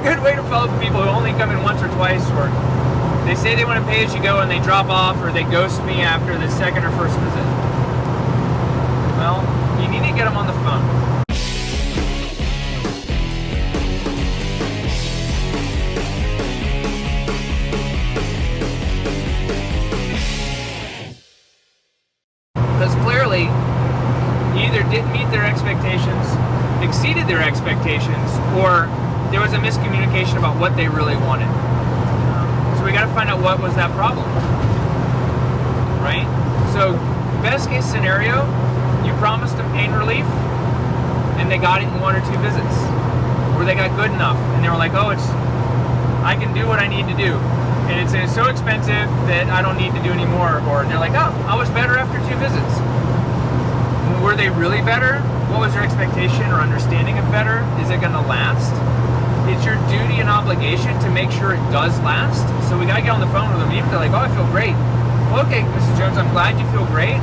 good way to follow up with people who only come in once or twice, or they say they want to pay as you go and they drop off, or they ghost me after the second or first visit. Well, you need to get them on the phone. Because clearly, you either didn't meet their expectations, exceeded their expectations, or there was a miscommunication about what they really wanted. So we got to find out what was that problem, right? So best case scenario, you promised them pain relief and they got it in 1 or 2 visits, or they got good enough and they were like, oh, I can do what I need to do, and it's so expensive that I don't need to do anymore. Or they're like, oh, I was better after 2 visits. Were they really better? What was their expectation or understanding of better? Is it going to last? It's your duty and obligation to make sure it does last. So we got to get on the phone with them. Even if they're like, oh, I feel great. Well, okay, Mrs. Jones, I'm glad you feel great.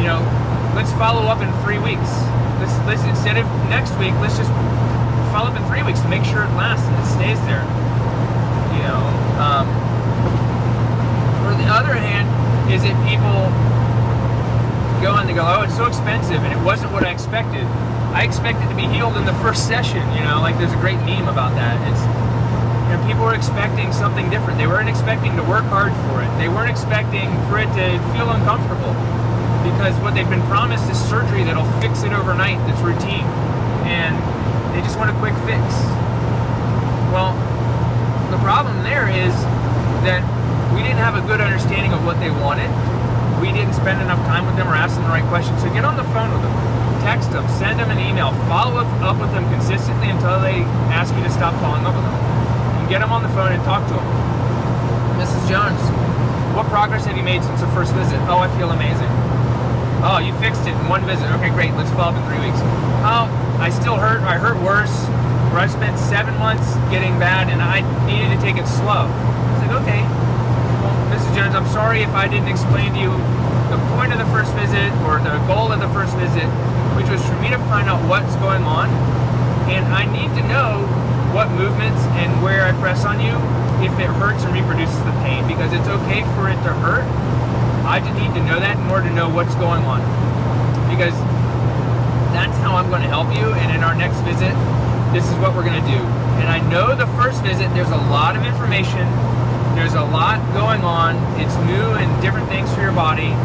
You know, let's follow up in 3 weeks. Let's instead of next week, let's just follow up in 3 weeks to make sure it lasts and it stays there. You know, for the other hand, is it people go and they go, oh, it's so expensive and it wasn't what I expected. I expected to be healed in the first session, you know, like there's a great meme about that. It's, you know, people were expecting something different. They weren't expecting to work hard for it. They weren't expecting for it to feel uncomfortable, because what they've been promised is surgery that'll fix it overnight, that's routine, and they just want a quick fix. Well, the problem there is that we didn't have a good understanding of what they wanted. We didn't spend enough time with them or ask them the right questions. So get on the phone with them, text them, send them an email, follow up with them consistently until they ask you to stop following up with them. And get them on the phone and talk to them. Mrs. Jones, what progress have you made since the first visit? Oh, I feel amazing. Oh, you fixed it in 1 visit. Okay, great. Let's follow up in 3 weeks. Oh, I still hurt. I hurt worse. Or I spent 7 months getting bad and I needed to take it slow. It's like, okay. Mrs. Jones, I'm sorry if I didn't explain to you the point of the first visit or the goal of the first visit, which was for me to find out what's going on, and I need to know what movements and where I press on you if it hurts and reproduces the pain, because it's okay for it to hurt. I just need to know that in order to know what's going on, because that's how I'm going to help you, and in our next visit, this is what we're going to do. And I know the first visit, there's a lot of information. There's a lot going on. It's new and different things for your body.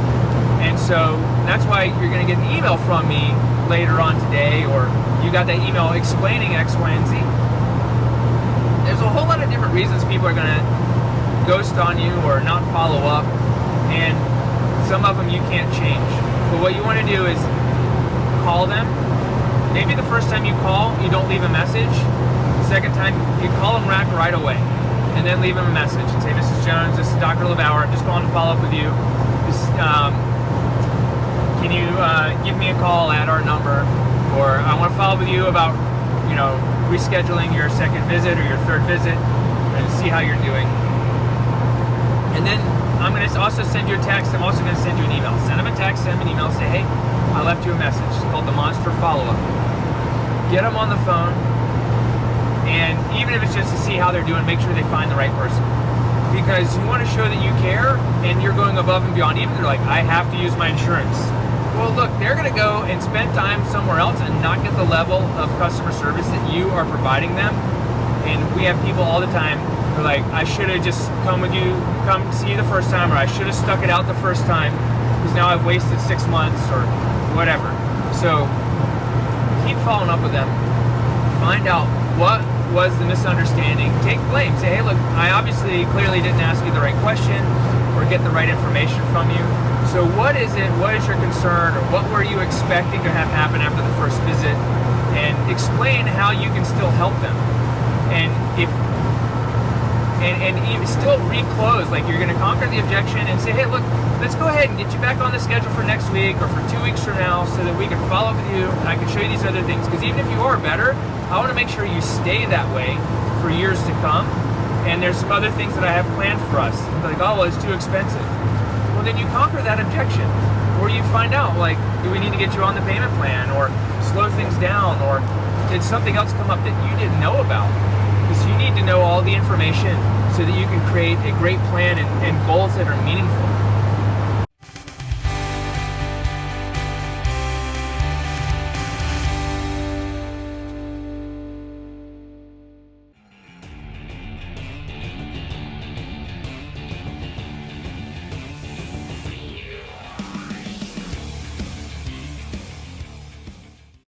And so that's why you're going to get an email from me later on today, or you got that email explaining X, Y, and Z. There's a whole lot of different reasons people are going to ghost on you or not follow up. And some of them you can't change. But what you want to do is call them. Maybe the first time you call, you don't leave a message. The second time, you call them right away. And then leave them a message and say, Mrs. Jones, this is Dr. LeBauer. I'm just calling to follow up with you. Can you give me a call at our number? Or I want to follow up with you about, you know, rescheduling your second visit or your third visit and see how you're doing. And then I'm going to also send you a text. I'm also going to send you an email. Send them a text, send them an email, say, hey, I left you a message. It's called the Monster Follow-Up. Get them on the phone. And even if it's just to see how they're doing, make sure they find the right person. Because you want to show that you care and you're going above and beyond. Even if they're like, I have to use my insurance. Well, look, they're going to go and spend time somewhere else and not get the level of customer service that you are providing them. And we have people all the time who are like, I should have just come see you the first time, or I should have stuck it out the first time because now I've wasted 6 months or whatever. So keep following up with them. Find out what was the misunderstanding. Take blame. Say, hey, look, I obviously clearly didn't ask you the right question or get the right information from you. So what is it? What is your concern? Or what were you expecting to have happen after the first visit? And explain how you can still help them. And even still reclose, like you're going to conquer the objection and say, hey, look, let's go ahead and get you back on the schedule for next week or for 2 weeks from now so that we can follow up with you and I can show you these other things. Because even if you are better, I want to make sure you stay that way for years to come. And there's some other things that I have planned for us. Like, oh, well, it's too expensive. Well, then you conquer that objection. Or you find out, like, do we need to get you on the payment plan or slow things down? Or did something else come up that you didn't know about? Because you all the information so that you can create a great plan and goals that are meaningful.